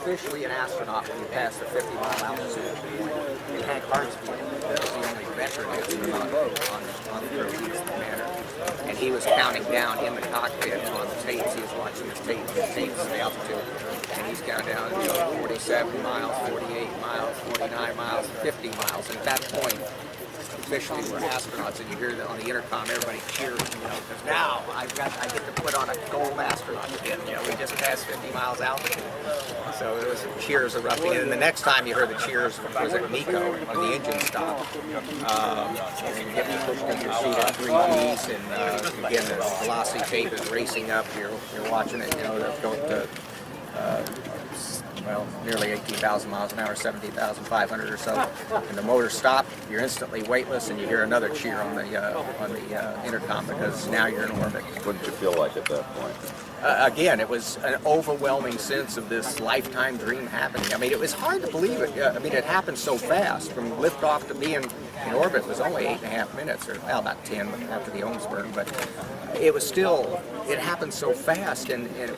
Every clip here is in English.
officially an astronaut when you pass the 50-mile altitude. And Hank Hartsfield was the only veteran astronaut on the crew. He was the commander. And he was counting down in the cockpit on the tapes. He was watching the tapes of the altitude. And he's counting down 47 miles, 48 miles, 49 miles, 50 miles. And at that point, officially we're astronauts, and you hear that on the intercom, everybody cheering, because now I get to put on a gold astronaut kit. We just passed 50 miles altitude. So it was cheers erupting. And the next time you heard the cheers was at MECO when the engine stopped. And you get me pushed in your seat at 3 Gs, and again, the velocity tape is racing up. You're watching it, going to nearly 18,000 miles an hour, 17,500 or so. And the motor stopped, you're instantly weightless, and you hear another cheer on the intercom, because now you're in orbit. What did you feel like at that point? Again, it was an overwhelming sense of this lifetime dream happening. I mean, it was hard to believe it. I mean, it happened so fast. From liftoff to being in orbit was only 8.5 minutes, or about 10 after the Ohmsburg, but it was still, it happened so fast, and it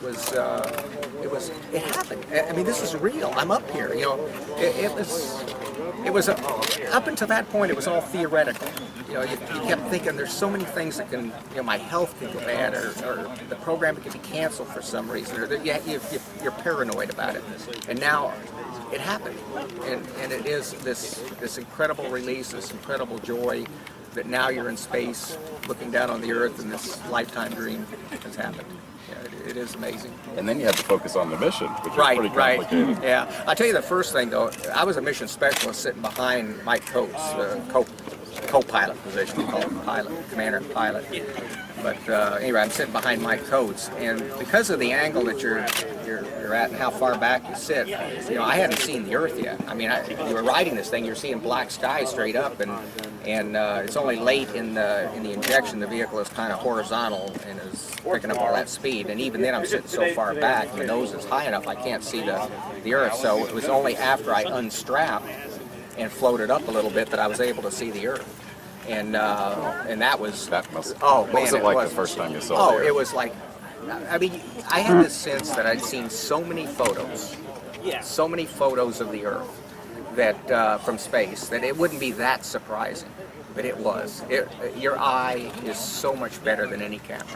happened. I mean, this is real. I'm up here. It was up until that point, it was all theoretical. You kept thinking there's so many things that can, my health can go bad, or the program can be canceled for some reason, or you're paranoid about it. And now it happened, and it is this incredible release, this incredible joy that now you're in space, looking down on the Earth, and this lifetime dream has happened. It is amazing. And then you had to focus on the mission, which was pretty complicated. Right. Yeah. I'll tell you the first thing, though. I was a mission specialist sitting behind Mike Coates, the co-pilot position, called commander and pilot. But anyway, I'm sitting behind Mike Coates, and because of the angle that you're at and how far back you sit, I hadn't seen the Earth yet. I mean, you were riding this thing, you're seeing black sky straight up, and it's only late in the injection. The vehicle is kind of horizontal and is picking up all that speed, and even then I'm sitting so far back, my nose is high enough I can't see the Earth. So it was only after I unstrapped and floated up a little bit that I was able to see the Earth. And that was, what was it like the first time you saw the Earth? It was like, I mean, I had this sense that I'd seen so many photos of the Earth that from space, that it wouldn't be that surprising, but it was. Your eye is so much better than any camera.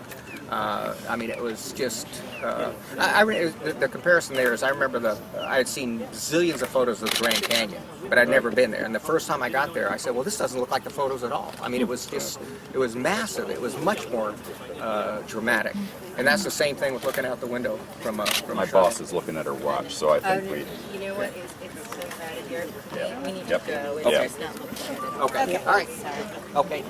I mean, it was just, the comparison there is, I remember I had seen zillions of photos of the Grand Canyon, but I'd never been there. And the first time I got there, I said, well, this doesn't look like the photos at all. I mean, it was massive. It was much more dramatic. And that's the same thing with looking out the window from a My boss is looking at her watch, so I think we... You know what? It's so crowded here. Yeah. We need Yep. to go. Okay. It's not looking good. Okay. All right. Okay.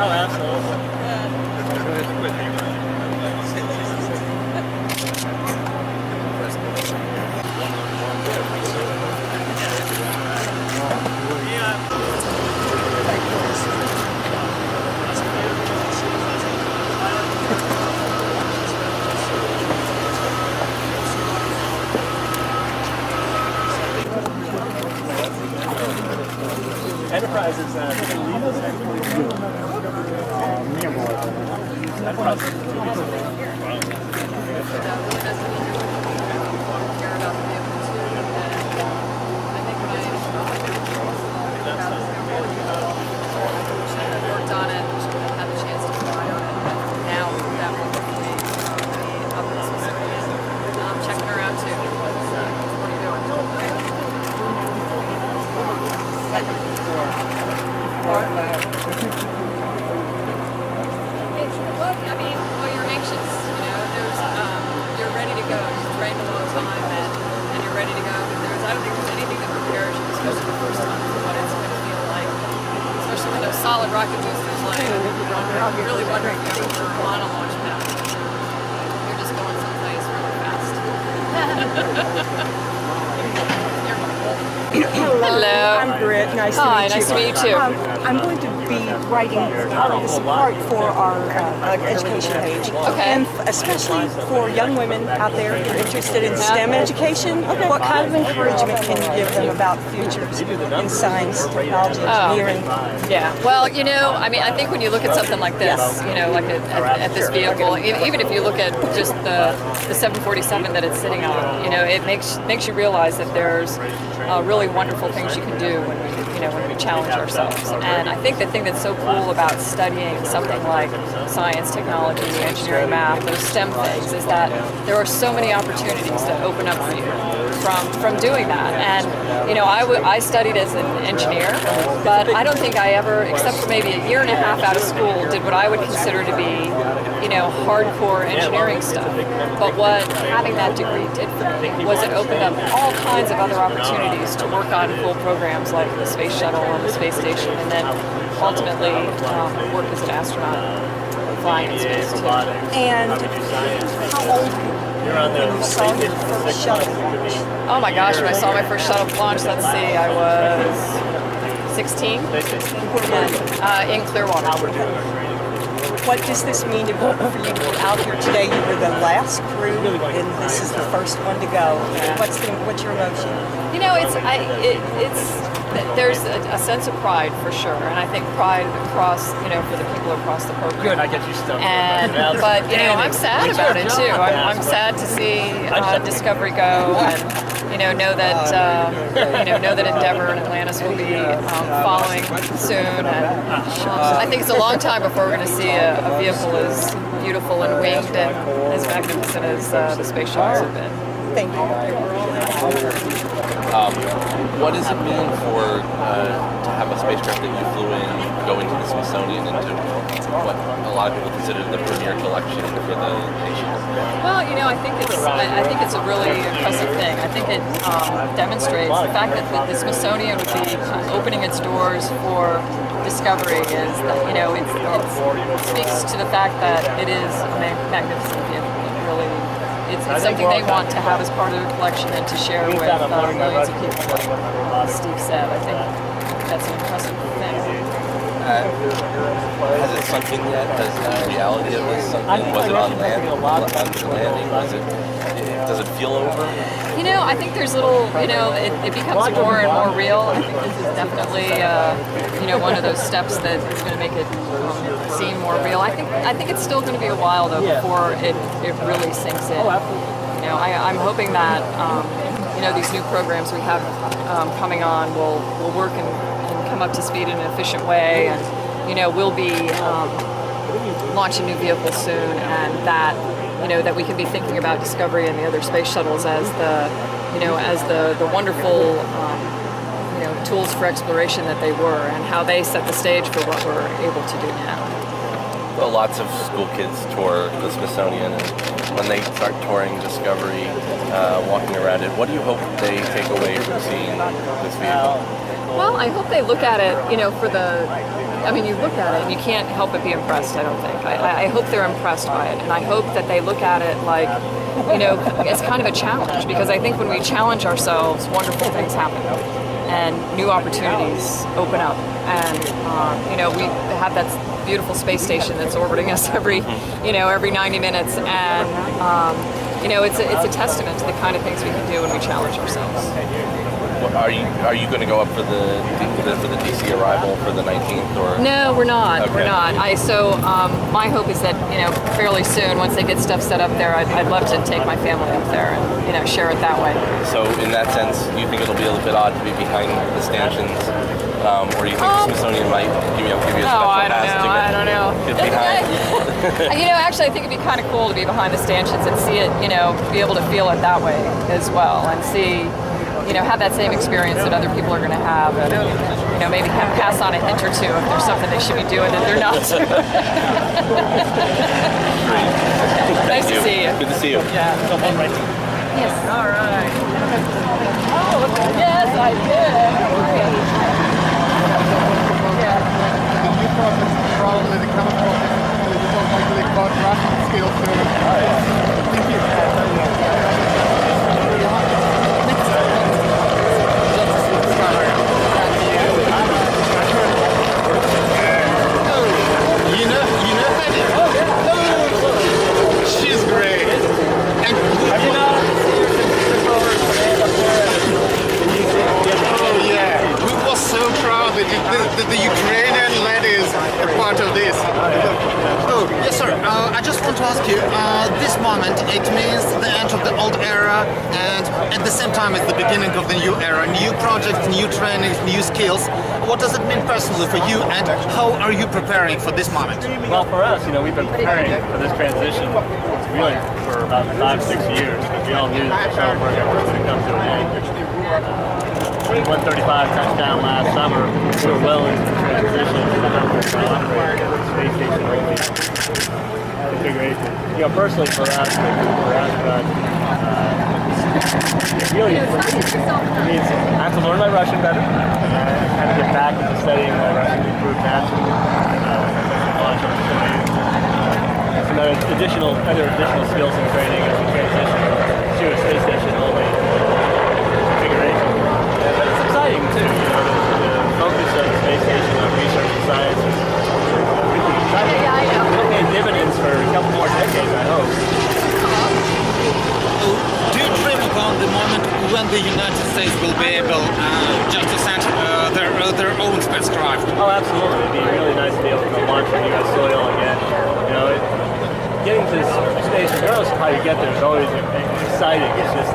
Oh, absolutely. Enterprise is worked on it, had the chance to try on it. Now that one I mean, well, you're anxious. You know, you're ready to go. You've trained a long time, and you're ready to go. But I don't think there's anything that prepares you, especially the first time, for what it's going to feel like. Especially when those solid rocket boosters land. You're really wondering if you're on a launch pad. You're just going someplace really fast. Hello. I'm Britt. Nice Hi, to meet you. nice to meet you too. I'm going to be writing this part for our education page. Okay. And especially for young women out there who are interested in STEM education, what kind of encouragement can you give them about futures in science, technology, engineering? Yeah. Well, you know, I mean, I think when you look at something like this, you know, like at this vehicle, even if you look at just the 747 that it's sitting on, you know, it makes you realize that there's really wonderful things you can do when we challenge ourselves. And I think the thing that's so cool about studying something like science, technology, engineering, math, those STEM things, is that there are so many opportunities that open up for you from doing that. And you know, I studied as an engineer, but I don't think I ever, except for maybe a year and a half out of school, did what I would consider to be, you know, hardcore engineering stuff. But what having that degree did for me was it opened up all kinds of other opportunities to work on cool programs like the Space Shuttle and the space station, and then ultimately work as an astronaut flying in space too. And how old when you saw your first shuttle launch? Oh my gosh, when I saw my first shuttle launch, let's see, I was 16 and, in Clearwater. What does this mean for you to be out here today? You were the last crew, and this is the first one to go. What's your emotion? You know, there's a sense of pride for sure, and I think pride across, you know, for the people across the program. Good, I get you stuff. But you know, I'm sad about it too. I'm sad to see Discovery go, and know that Endeavour and Atlantis will be following soon. And I think it's a long time before we're going to see a vehicle as beautiful and winged and as magnificent as the space shuttles have been. Thank you. What does it mean to have a spacecraft that you flew in go into the Smithsonian into what a lot of people consider the premier collection for the nation? Well, you know, I think it's a really impressive thing. I think it demonstrates the fact that the Smithsonian would be opening its doors for discovery is that, you know, it speaks to the fact that it is a magnificent vehicle. It's something they want to have as part of the collection and to share with millions of people, like Steve said. I think that's an impressive thing. Has it sunk in yet? Has the reality of this sunk in? Was it on land? After the landing? Does it feel over? You know, I think there's it becomes more and more real. I think this is definitely, one of those steps that is going to make it seem more real. I think it's still going to be a while though before it really sinks in. You know, I'm hoping that these new programs we have coming on will work and come up to speed in an efficient way, and we'll be launching new vehicles soon, and that we can be thinking about Discovery and the other space shuttles as the wonderful tools for exploration that they were, and how they set the stage for what we're able to do now. Well, lots of school kids tour the Smithsonian, and when they start touring Discovery, walking around it, what do you hope they take away from seeing this vehicle? Well, I hope they look at it, you look at it and you can't help but be impressed, I don't think. I hope they're impressed by it, and I hope that they look at it like, it's kind of a challenge, because I think when we challenge ourselves, wonderful things happen and new opportunities open up. And, we have that beautiful space station that's orbiting us every 90 minutes, and, it's a testament to the kind of things we can do when we challenge ourselves. Are you going to go up for the DC arrival for the 19th, or? No, we're not. Okay. We're not. My hope is that fairly soon, once they get stuff set up there, I'd love to take my family up there and share it that way. So in that sense, do you think it'll be a little bit odd to be behind the stanchions, or do you think the Smithsonian might give you a special pass to get behind? Actually, I think it'd be kind of cool to be behind the stanchions and see it, be able to feel it that way as well, and see. Have that same experience that other people are going to have, and maybe pass on a hint or two if there's something they should be doing that they're not. Nice to see you. Good to see you. Yes. All right. Oh, yes, I did. Yeah. Probably the chemical likely called Russian scale she's great. And oh yeah, we were so proud that the Ukrainian ladies are part of this. Oh yes, sir. I just want to ask you. This moment, it means the end of the old era, and at the same time, it's the beginning of the new era. New projects, new trainings, new skills. What does it mean personally for you, and how are you preparing for this moment? Well, for us, we've been preparing for this transition really for about 5-6 years, because we all knew that the shuttle program was going to come to an end. 135 touchdown last summer. We were well into the transition to the space station only configuration. Personally for us, for Astronaut, really, it means I have to learn my Russian better. I have to get back into studying my Russian to improve that. Some other additional skills and training as we transition to a space station only configuration. But it's exciting too. The focus of the space station on research and science is really exciting. It'll pay dividends for a couple more decades, I hope. Do you dream about the moment when the United States will be able just to send their own spacecraft? Oh, absolutely. It'd be really nice to be able to launch from U.S. soil again. Getting to space, regardless of how you get there, is always exciting. It's just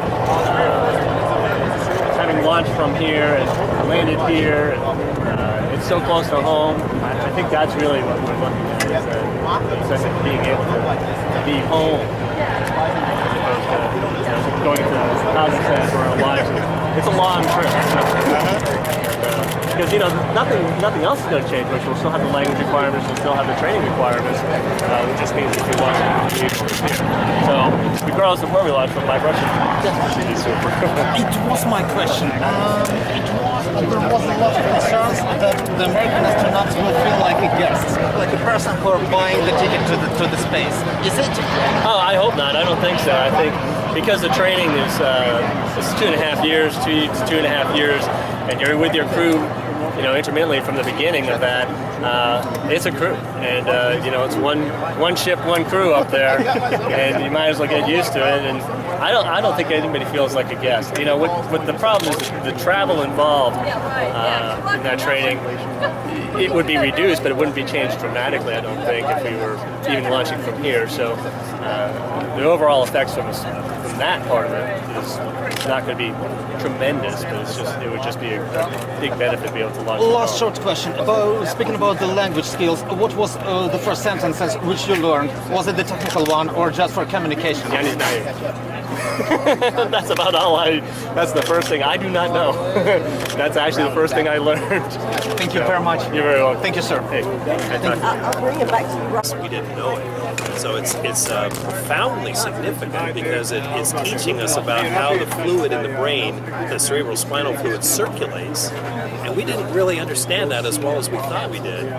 having launched from here and landed here. And, it's so close to home. I think that's really what we're looking at, is the sense of being able to be home, as opposed to going to the housing center for our lives. It's a long trip. Because nothing else is going to change. We'll still have the language requirements. We'll still have the training requirements. It just means if we launch from the vehicle here. So regardless of where we launch from, my Russian would be super. It was my question. There was a lot of concerns that the American astronauts will feel like a guest, like a person who are buying the ticket to the space. Is it? Oh, I hope not. I don't think so. I think because the training is 2.5 years, 2.5 years, and you're with your crew, intermittently from the beginning of that, it's a crew, and it's one ship, one crew up there, and you might as well get used to it. And I don't think anybody feels like a guest. What the problem is the travel involved in that training. It would be reduced, but it wouldn't be changed dramatically, I don't think, if we were even launching from here. So the overall effects from that part of it is not going to be tremendous, but it would just be a big benefit to be able to launch. Last short question. Speaking about the language skills, what was the first sentences which you learned? Was it the technical one or just for communication? That's about all that's the first thing. I do not know. That's actually the first thing I learned. Thank you very much. You're very welcome. Thank you, sir. Hey, I'll bring it back to you. We didn't know it. So it's profoundly significant because it's teaching us about how the fluid in the brain, the cerebral spinal fluid, circulates. And we didn't really understand that as well as we thought we did.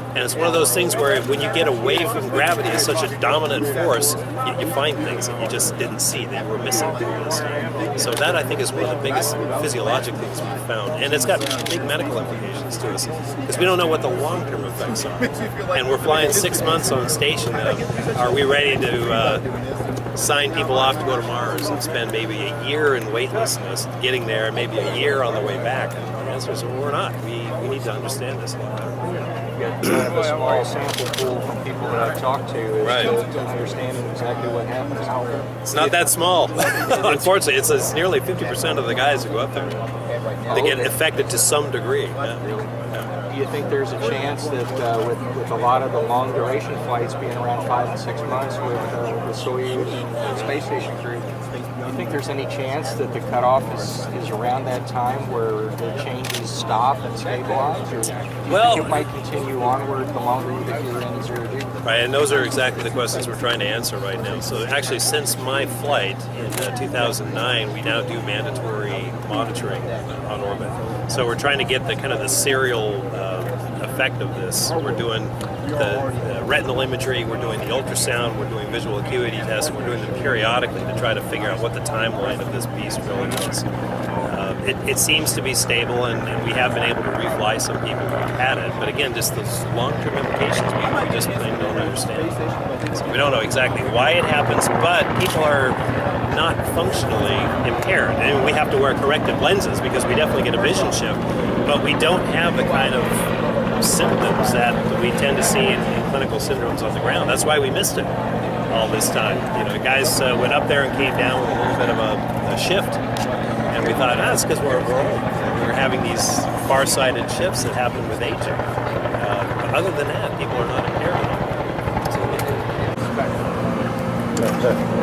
And it's one of those things where when you get away from gravity as such a dominant force, you find things that you just didn't see that were missing this time. So that, I think, is one of the biggest physiologic things we've found. And it's got big medical implications to us because we don't know what the long-term effects are. And we're flying 6 months on station now. Are we ready to sign people off to go to Mars and spend maybe a year in weightlessness, getting there, and maybe a year on the way back? And the answer is we're not. We need to understand this a lot better. Got a small sample pool from people that I've talked to. Right. Still understanding exactly what happens. It's not that small. Unfortunately, it's nearly 50% of the guys who go up there. They get affected to some degree. Yeah. Do you think there's a chance that with a lot of the long duration flights being around 5 and 6 months with the Soyuz and space station crew, you think there's any chance that the cutoff is around that time where the changes stop and stabilize? Or do you think it might continue onward the longer that you're in 0G? Right, and those are exactly the questions we're trying to answer right now. So actually, since my flight in 2009, we now do mandatory monitoring on orbit. So we're trying to get the kind of the serial effect of this. We're doing the retinal imagery, we're doing the ultrasound, we're doing visual acuity tests, we're doing them periodically to try to figure out what the timeline of this beast really is. It seems to be stable, and we have been able to refly some people who've had it. But again, just those long-term implications, we just plain don't understand. So we don't know exactly why it happens, but people are not functionally impaired. And we have to wear corrective lenses because we definitely get a vision shift, but we don't have the kind of symptoms that we tend to see in clinical syndromes on the ground. That's why we missed it all this time. You know, the guys went up there and came down with a little bit of a shift, and we thought, it's because we're old. We're having these far-sighted shifts that happen with aging. But other than that, people are not impaired.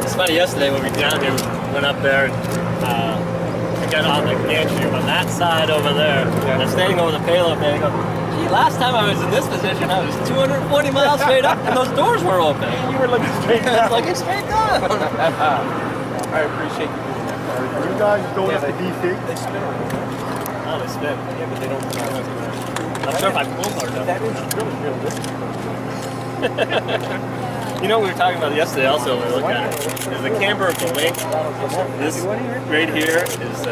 It's funny, yesterday when we down here, went up there, I got on the gantry on that side over there. Yeah. I'm standing over the payload there and I go, gee, last time I was in this position, I was 240 miles straight up and those doors were open. You were looking straight down. Looking straight down. I appreciate you doing that. Are you guys going up to DC? They spin around. Oh, they spin. Yeah, but they don't. I'm sure if I pull hard enough. That is really realistic. You know what we were talking about yesterday also, we were looking at it, is the camber of the wing. This right here is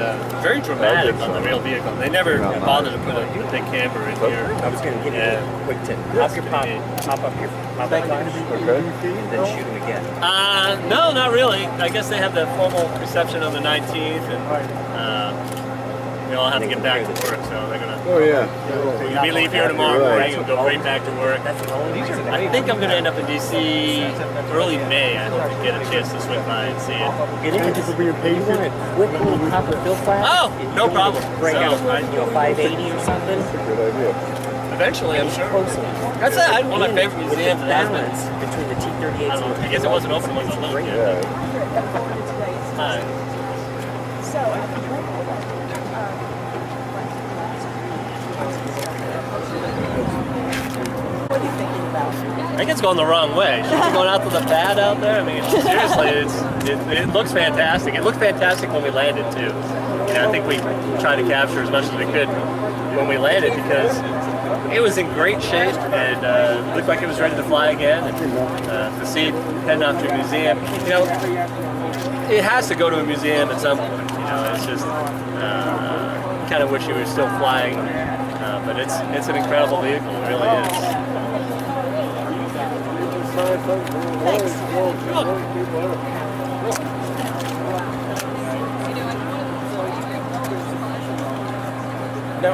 very dramatic on the real vehicle. They never bothered to put a big camber in here. I was going to give you a quick tip. Pop up your pop flash, and then shoot them again. No, not really. I guess they have the formal reception on the 19th, and we all have to get back to work, so they're gonna. Oh yeah. We leave here tomorrow morning and go right back to work. I think I'm gonna end up in DC early May. I hope to get a chance to swing by and see it. Thank you for being patient. Quick little copper fill flash. Oh, no problem. Bring out 580 or something. That's a good idea. Eventually, I'm sure. That's it. One of my favorite museums in balance between the T-38s and the I guess it wasn't open when I was little. Yeah. I think it's going the wrong way. Should we be going out to the pad out there? I mean, seriously, it looks fantastic. It looked fantastic when we landed too. You know, I think we tried to capture as much as we could when we landed because it was in great shape and looked like it was ready to fly again. And to see it heading off to a museum, you know, it has to go to a museum at some point. You know, it's just kind of wish you were still flying, but it's an incredible vehicle. It really is. Thanks. No.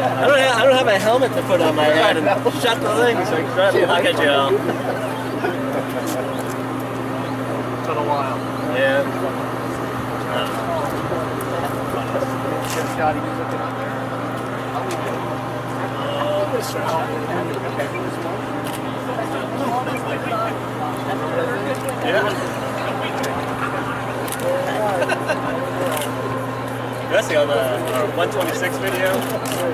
I don't have a helmet to put on my head and shut the thing so I can try to look at you. It's been a while. Yeah. Scotty, you looking out there? Especially on our 126 video,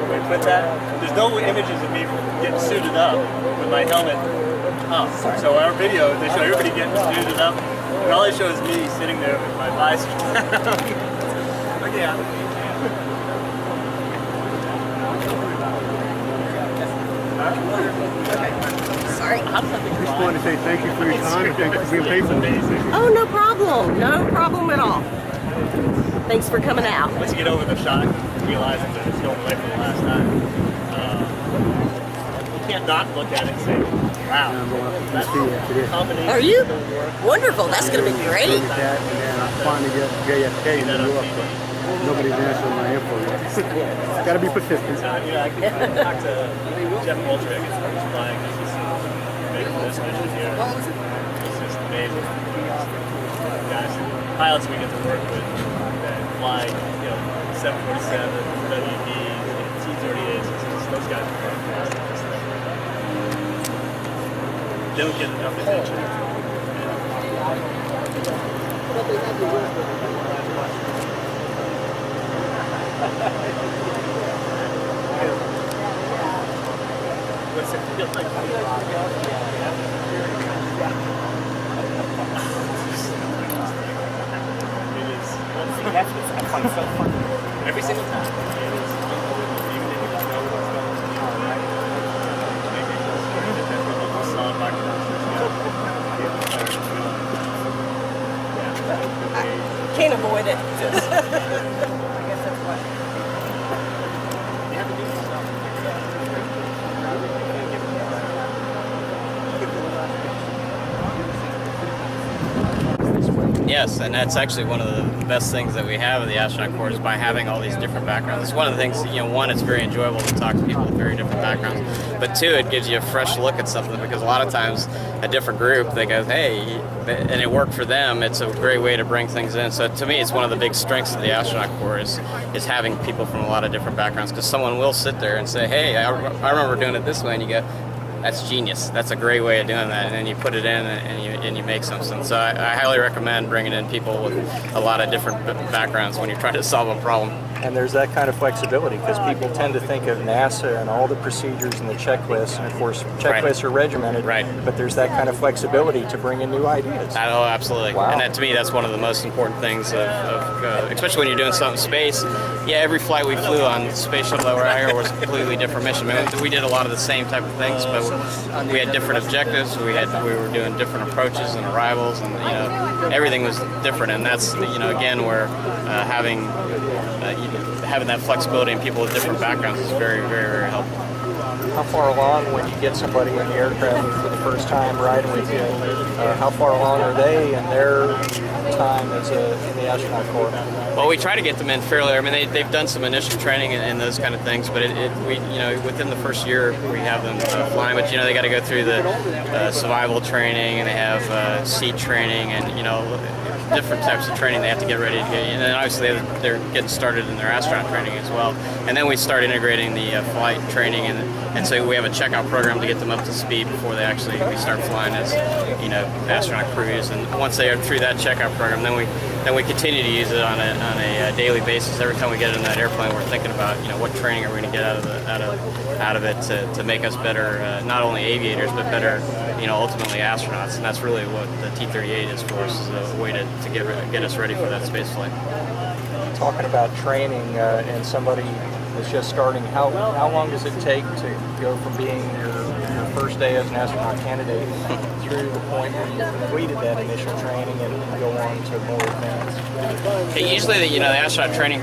we put that. There's no images of me getting suited up with my helmet up. So our video, they show everybody getting suited up, and all they show is me sitting there with my visor down. Look at Sorry. Just wanted to say thank you for your time and thank you for being patient. Oh, no problem. No problem at all. Thanks for coming out. Once you get over the shock, realizing that it's going away for the last time, you can't not look at it and say, wow, that combination. Are you? will work. Wonderful. That's going to be great. That, and then I'm finally get JFK in New York, but nobody's answering my info yet. Gotta be persistent. I can talk to Jeff Moultrie, I guess, who's flying this made for this mission here. It's just amazing. Guys, pilots we get to work with that fly, 747, WD, T-38s, those guys are fantastic. don't get enough attention. What's it feel like? That's fun, so fun. Every single time. It is. Even if you don't know what's going on, right? Can't avoid it. I guess that's what. Yes, and that's actually one of the best things that we have in the astronaut corps is by having all these different backgrounds. It's one of the things, one, it's very enjoyable to talk to people with very different backgrounds, but two, it gives you a fresh look at something because a lot of times a different group, they go, hey, and it worked for them, it's a great way to bring things in. So to me, it's one of the big strengths of the astronaut corps is having people from a lot of different backgrounds because someone will sit there and say, hey, I remember doing it this way, and you go, that's genius. That's a great way of doing that. And then you put it in and you make something. So I highly recommend bringing in people with a lot of different backgrounds when you're trying to solve a problem. And there's that kind of flexibility because people tend to think of NASA and all the procedures and the checklists, and of course checklists are regimented, but there's that kind of flexibility to bring in new ideas. Oh, absolutely. Wow. And that, to me, that's one of the most important things, especially when you're doing something in space. Yeah, every flight we flew on Space Shuttle over here was a completely different mission. I mean, we did a lot of the same type of things, but we had different objectives. We were doing different approaches and arrivals, and everything was different. And that's again where having that flexibility in people with different backgrounds is very, very, very helpful. How far along when you get somebody in the aircraft for the first time riding with you? How far along are they in their time in the astronaut corps? Well, we try to get them in fairly. I mean, they've done some initial training and those kind of things, but within the first year we have them flying. But they got to go through the survival training, and they have seat training, and different types of training they have to get ready to get. And then obviously they're getting started in their astronaut training as well. And then we start integrating the flight training, and so we have a checkout program to get them up to speed before we start flying as astronaut crews. And once they are through that checkout program, then we continue to use it on a daily basis. Every time we get in that airplane, we're thinking about what training are we going to get out of it to make us better, not only aviators but better, ultimately astronauts. And that's really what the T-38 is for us, is a way to get us ready for that space flight. Talking about training and somebody that's just starting, how long does it take to go from being your first day as an astronaut candidate through the point where you completed that initial training and go on to more advanced? Usually, the astronaut training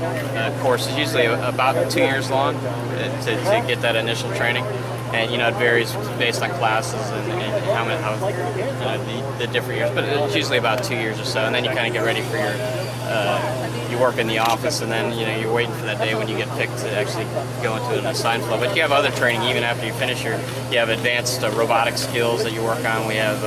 course is usually about 2 years long to get that initial training, and it varies based on classes and how the different years, but it's usually about 2 years or so, and then you kind of get ready for you work in the office, and then you're waiting for that day when you get picked to actually go into an assigned flow. But you have other training even after you finish you have advanced robotic skills that you work on. We have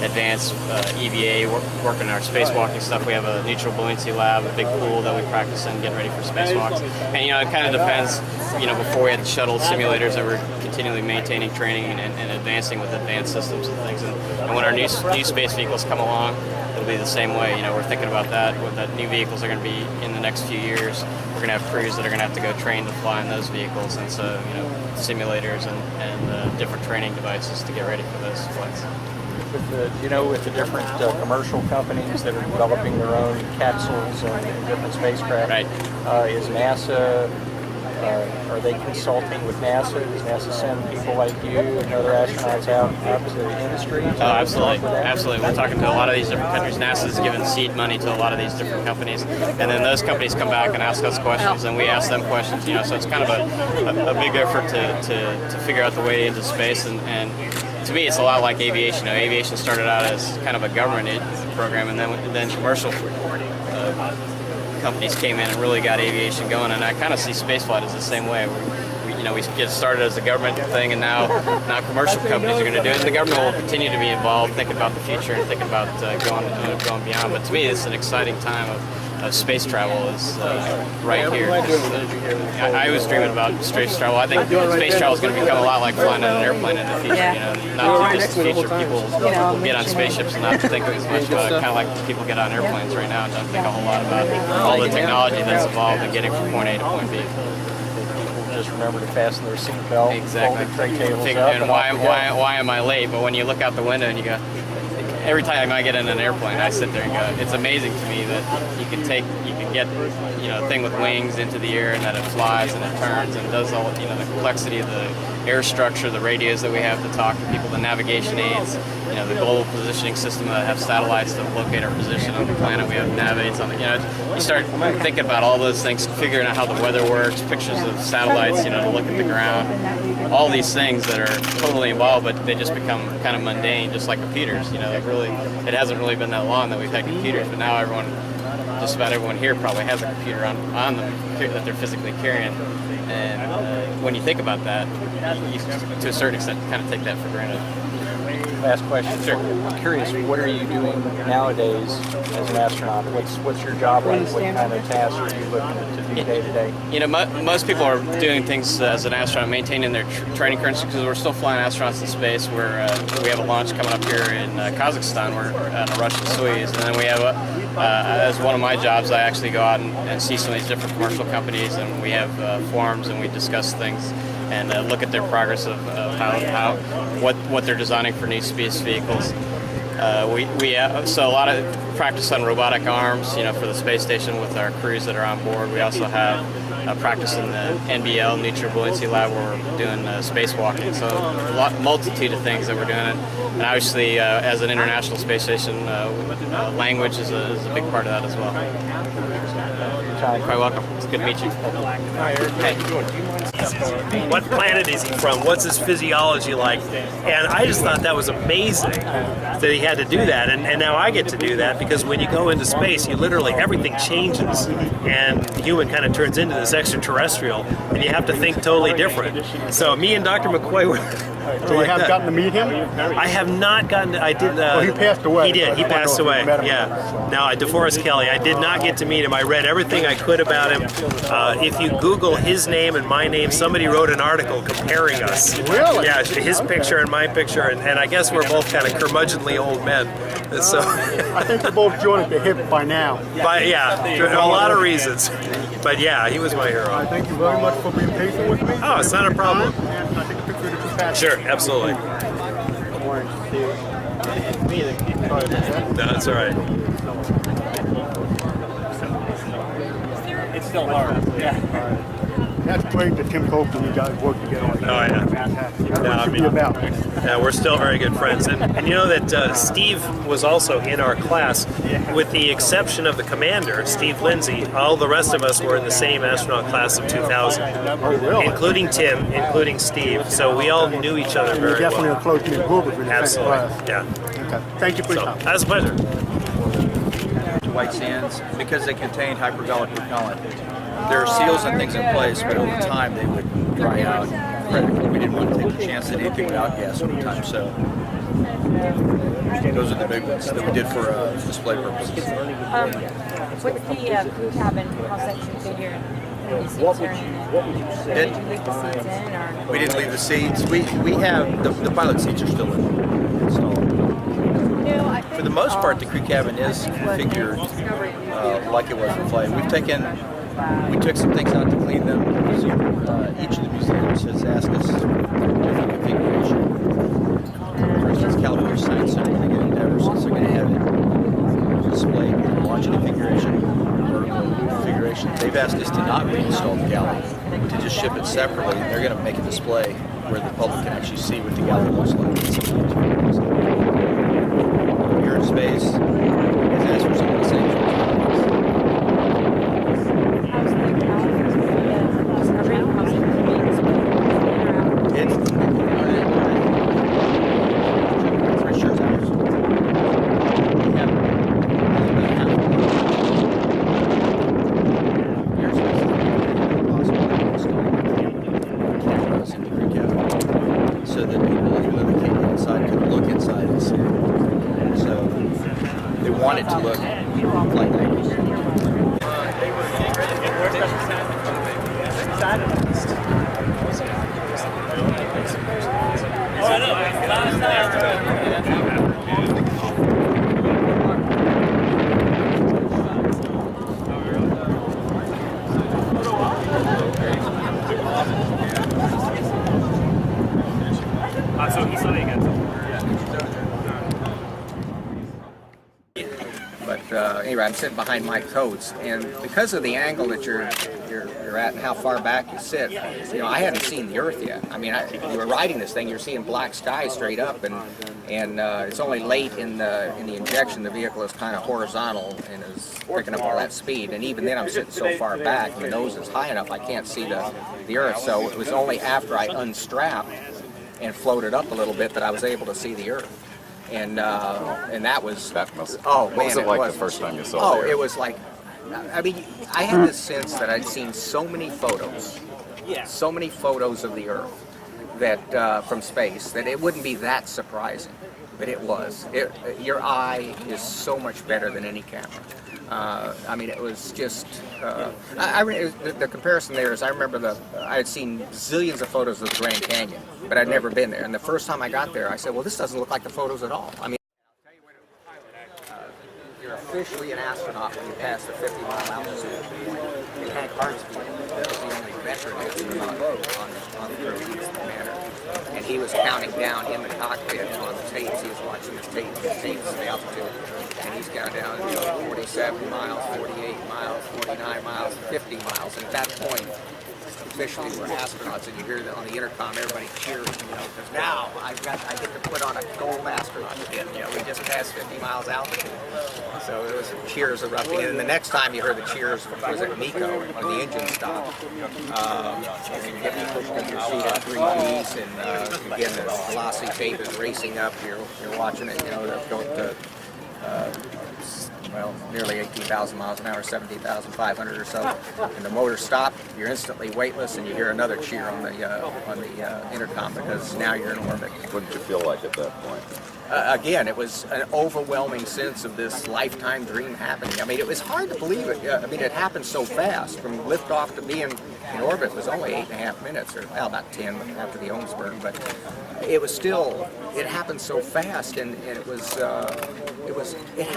advanced EVA, working our spacewalking stuff. We have a neutral buoyancy lab, a big pool that we practice in, getting ready for spacewalks. And it kind of depends. Before we had the shuttle simulators that were continually maintaining training and advancing with advanced systems and things. And when our new space vehicles come along, it'll be the same way. We're thinking about that. What the new vehicles are going to be in the next few years. We're going to have crews that are going to have to go train to fly in those vehicles, and so simulators and different training devices to get ready for those flights. With the different commercial companies that are developing their own capsules and different spacecraft, is NASA? Are they consulting with NASA? Does NASA send people like you and other astronauts out to the industry? Oh, absolutely. We're talking to a lot of these different countries. NASA's given seed money to a lot of these different companies, and then those companies come back and ask us questions, and we ask them questions. So it's kind of a big effort to figure out the way into space, and to me, it's a lot like aviation. Aviation started out as kind of a government program, and then commercial companies came in and really got aviation going. And I kind of see spaceflight as the same way. We get started as a government thing, and now commercial companies are going to do it. And the government will continue to be involved, thinking about the future and thinking about going beyond. But to me, it's an exciting time space travel is right here. I was dreaming about space travel. I think space travel is going to become a lot like flying on an airplane in the future. Yeah. You know, not too distant future. People get on spaceships and not think as much about it. Kind of like people get on airplanes right now and don't think a whole lot about all the technology that's involved in getting from point A to point B. Just remember to fasten their seatbelt. Exactly. Fold the tray tables Figure, up, and why am I late? But when you look out the window and you go, every time I get in an airplane, I sit there and go, it's amazing to me that you can get, you know, a thing with wings into the air and that it flies and it turns and does all, you know, the complexity of the air structure, the radios that we have to talk to people, the navigation aids, you know, the global positioning system that have satellites to locate our position on the planet. We have nav aids on the, you know, you start thinking about all those things, figuring out how the weather works, pictures of satellites, you know, to look at the ground, all these things that are totally involved, but they just become kind of mundane, just like computers. You know, it hasn't really been that long that we've had computers, but now just about everyone here probably has a computer on them that they're physically carrying. And when you think about that, you, to a certain extent, kind of take that for granted. Last question. Sure. I'm curious, what are you doing nowadays as an astronaut? What's your job like? What kind of tasks are you looking to do day to day? You know, most people are doing things as an astronaut, maintaining their training currency, because we're still flying astronauts in space. We have a launch coming up here in Kazakhstan. We're on a Russian Soyuz, and then we have as one of my jobs, I actually go out and see some of these different commercial companies, and we have forums and we discuss things and look at their progress of what they're designing for new space vehicles. So a lot of practice on robotic arms, you know, for the space station with our crews that are on board. We also have practice in the NBL, Neutral Buoyancy Lab, where we're doing spacewalking. So a multitude of things that we're doing. And obviously, as an international space station, language is a big part of that as well. You're quite welcome. It's good to meet you. What planet is he from? What's his physiology like? And I just thought that was amazing that he had to do that. And now I get to do that, because when you go into space, you literally, everything changes. And the human kind of turns into this extraterrestrial, and you have to think totally different. So me and Dr. McCoy were... So you have gotten to meet him? I have not gotten to, I did... well, he passed away. He did, he passed away, yeah. Now, DeForest Kelley, I did not get to meet him. I read everything I could about him. If you Google his name and my name, somebody wrote an article comparing us. Really? Yeah, his picture and my picture, and I guess we're both kind of curmudgeonly old men. So I think you're both joined at the hip by now. Yeah, a lot of reasons. But yeah, he was my hero. I thank you very much for being patient with me. Oh, it's not a problem. And I think a picture of the compassion. Sure, absolutely. No, that's all right. It's still hard. Yeah. That's great that Tim Copeland, you guys work together on that. Oh, yeah. Fantastic. That's No, what I it should mean, be about. Yeah, we're still very good friends. And you know that Steve was also in our class, with the exception of the commander, Steve Lindsay. All the rest of us were in the same astronaut class of 2000. Oh, really? Including Tim, including Steve. So we all knew each other You're very definitely well. a close knit group if you're in the same Absolutely, class. yeah. Okay. Thank you for your So, time. that was a pleasure. White sands because they contain hypergolic repellent. There are seals and things in place, but over time they would dry out. Frederick, we didn't want to take the chance that anything would outgas over time, so those are the big ones that we did for display purposes. What's the crew cabin cross-section figure? What would you say? Did you leave the seats in, or? We didn't leave the seats. We have the pilot seats are still installed. For the most part, the crew cabin is configured like it was in flight. We took some things out to clean them. Each of the museums has asked us for different configuration. For instance, California Science Center, when they get Endeavor, since they're going to have it displayed in launch configuration, vertical configuration, they've asked us to not reinstall the galley, to just ship it separately. They're going to make a display where the public can actually see what the galley looks like. Here in space, has asked for some of the same things. So that people, even though they can't get inside, could look inside and see. So they want it to look like that. But anyway, I'm sitting behind Mike Coates, and because of the angle that you're at and how far back you sit, you know, I hadn't seen the Earth yet. I mean, you were riding this thing, you're seeing black sky straight up, and it's only late in the injection. The vehicle is kind of horizontal and is picking up all that speed, and even then I'm sitting so far back, the nose is high enough I can't see the Earth. So it was only after I unstrapped and floated up a little bit that I was able to see the Earth. And that was, oh man, what was it like the first time you saw Oh, the Earth? it was like, I mean, I had this sense that I'd seen so many photos of the Earth that from space that it wouldn't be that surprising, but it was. Your eye is so much better than any camera. I mean, it was just. The comparison there is, I remember I had seen zillions of photos of the Grand Canyon, but I'd never been there. And the first time I got there, I said, "Well, this doesn't look like the photos at all." I mean, you're officially an astronaut when you pass the 50-mile altitude point. And Hank Hart's was the only veteran on the crew. He was the commander, and he was counting down in the cockpit on the tapes. He was watching the tapes of the altitude. And he's counting down 47 miles, 48 miles, 49 miles, 50 miles. And at that point, officially we're astronauts, and you hear on the intercom everybody cheering, you know, because now I get to put on a gold astronaut pin. You know, we just passed 50 miles altitude. So there was some cheers erupting. And then the next time you heard the cheers was at Nico when the engine stopped. And you get pushed in your seat at 3 Gs, and again the velocity tape is racing up. You're watching it, you know, going to well, nearly 18,000 miles an hour, 17,500 or so. And the motor stopped, you're instantly weightless, and you hear another cheer on the intercom because now you're in orbit. What did you feel like at that point? Again, it was an overwhelming sense of this lifetime dream happening. I mean, it was hard to believe it. I mean, it happened so fast. From liftoff to being in orbit was only 8.5 minutes, or well, about 10 after the Ohmsburg, but it was still, it happened so fast, and it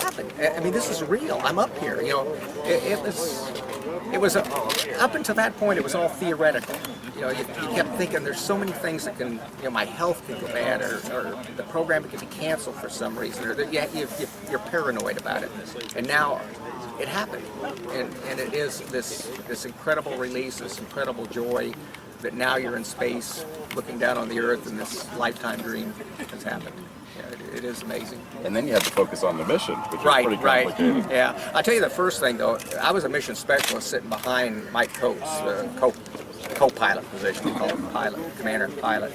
happened. I mean, this is real. I'm up here, you know. It was up until that point, it was all theoretical. You know, you kept thinking there's so many things that can, you know, my health can go bad, or the program can be canceled for some reason, or you're paranoid about it. And now it happened, and it is this incredible release, this incredible joy that now you're in space, looking down on the Earth, and this lifetime dream has happened. Yeah, it is amazing. And then you had to focus on the mission, which was pretty complicated. Right. Yeah. I'll tell you the first thing, though, I was a mission specialist sitting behind Mike Coates, the co-pilot position. We call him pilot, commander and pilot.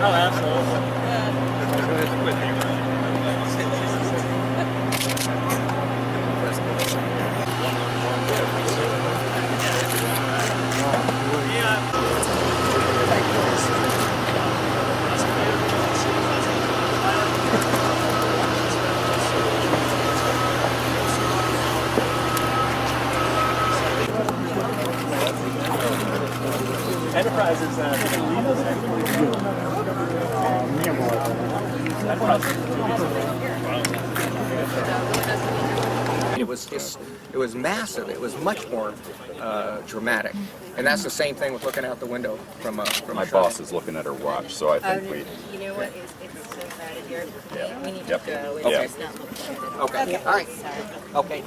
Oh, absolutely. Enterprise is it was massive. It was much more dramatic, and that's the same thing with looking out the window from a My boss is looking at her watch, so I think we. You know what? It's so crowded here. Yeah. We need Yep. to go. Okay. It's not looking good. Okay. All right. Sorry. Okay.